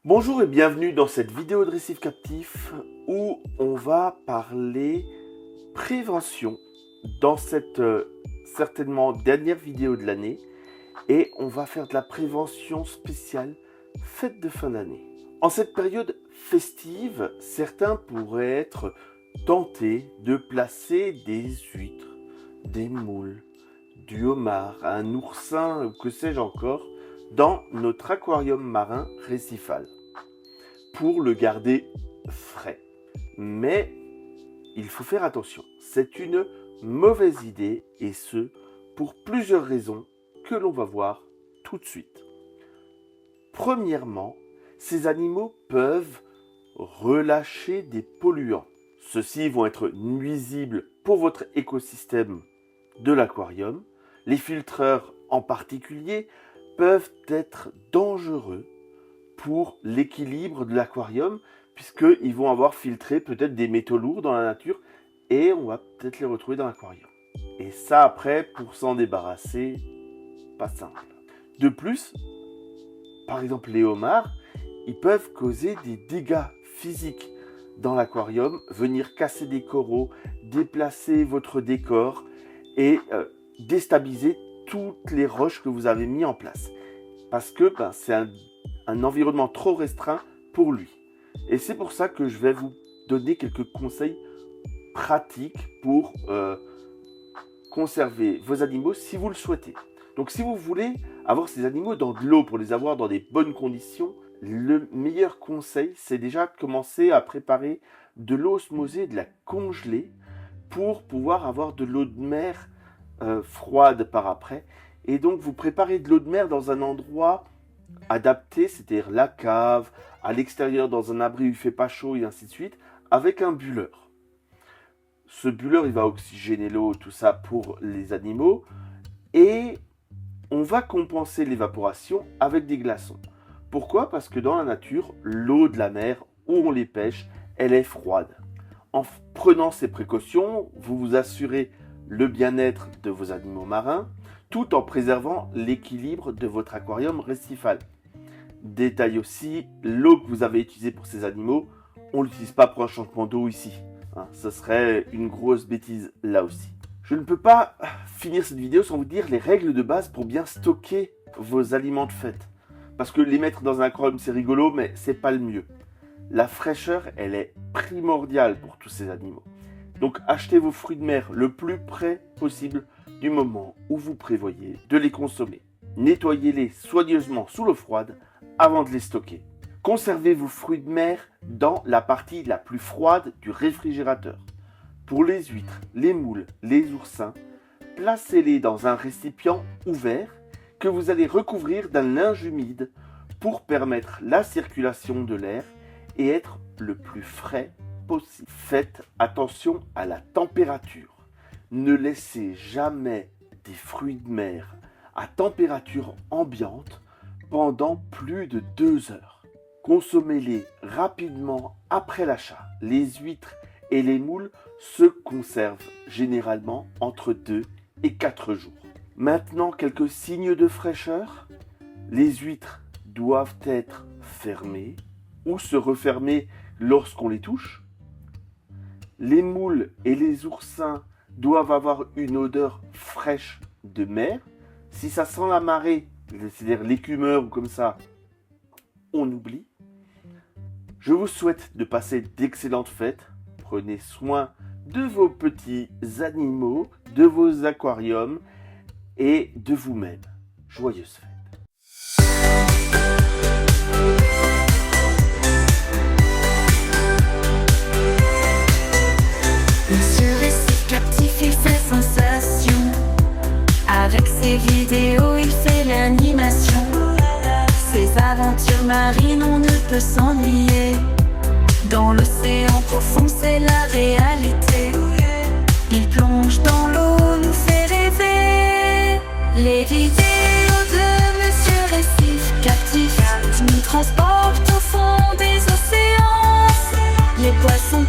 Bonjour et bienvenue dans cette vidéo de récif captif où on va parler prévention dans cette certainement dernière vidéo de l'année, et on va faire de la prévention spéciale fête de fin d'année. En cette période festive, certains pourraient être tentés de placer des huîtres, des moules, du homard, un oursin ou que sais-je encore dans notre aquarium marin récifal pour le garder frais. Mais il faut faire attention, c'est une mauvaise idée, et ce pour plusieurs raisons que l'on va voir tout de suite. Premièrement, ces animaux peuvent relâcher des polluants. Ceux-ci vont être nuisibles pour votre écosystème de l'aquarium. Les filtreurs en particulier peuvent être dangereux pour l'équilibre de l'aquarium, puisqu'ils vont avoir filtré peut-être des métaux lourds dans la nature et on va peut-être les retrouver dans l'aquarium. Et ça, après, pour s'en débarrasser, pas simple. De plus, par exemple les homards, ils peuvent causer des dégâts physiques dans l'aquarium, venir casser des coraux, déplacer votre décor et déstabiliser toutes les roches que vous avez mis en place. Parce que c'est un environnement trop restreint pour lui. Et c'est pour ça que je vais vous donner quelques conseils pratiques pour conserver vos animaux si vous le souhaitez. Donc si vous voulez avoir ces animaux dans de l'eau pour les avoir dans des bonnes conditions, le meilleur conseil, c'est déjà de commencer à préparer de l'eau osmosée, de la congeler pour pouvoir avoir de l'eau de mer froide par après. Et donc vous préparez de l'eau de mer dans un endroit adapté, c'est-à-dire la cave, à l'extérieur dans un abri où il ne fait pas chaud et ainsi de suite, avec un bulleur. Ce bulleur, il va oxygéner l'eau, tout ça pour les animaux, et on va compenser l'évaporation avec des glaçons. Pourquoi ? Parce que dans la nature, l'eau de la mer, où on les pêche, elle est froide. En prenant ces précautions, vous vous assurez le bien-être de vos animaux marins, tout en préservant l'équilibre de votre aquarium récifal. Détail aussi, l'eau que vous avez utilisée pour ces animaux, on ne l'utilise pas pour un changement d'eau ici. Ce serait une grosse bêtise là aussi. Je ne peux pas finir cette vidéo sans vous dire les règles de base pour bien stocker vos aliments de fête. Parce que les mettre dans un aquarium, c'est rigolo, mais c'est pas le mieux. La fraîcheur, elle est primordiale pour tous ces animaux. Donc achetez vos fruits de mer le plus près possible du moment où vous prévoyez de les consommer. Nettoyez-les soigneusement sous l'eau froide avant de les stocker. Conservez vos fruits de mer dans la partie la plus froide du réfrigérateur. Pour les huîtres, les moules, les oursins, placez-les dans un récipient ouvert que vous allez recouvrir d'un linge humide pour permettre la circulation de l'air et être le plus frais possible. Faites attention à la température. Ne laissez jamais des fruits de mer à température ambiante pendant plus de 2 heures. Consommez-les rapidement après l'achat. Les huîtres et les moules se conservent généralement entre 2 et 4 jours. Maintenant, quelques signes de fraîcheur. Les huîtres doivent être fermées ou se refermer lorsqu'on les touche. Les moules et les oursins doivent avoir une odeur fraîche de mer. Si ça sent la marée, c'est-à-dire l'écumeur ou comme ça, on oublie. Je vous souhaite de passer d'excellentes fêtes. Prenez soin de vos petits animaux, de vos aquariums et de vous-même. Joyeuses fêtes. Avec ses vidéos, il fait l'animation. Ses aventures marines, on ne peut s'ennuyer. Dans l'océan profond, c'est la réalité. Il plonge dans l'eau, nous fait rêver. Les vidéos de Monsieur Récif Captif nous transportent au fond des océans. Les poissons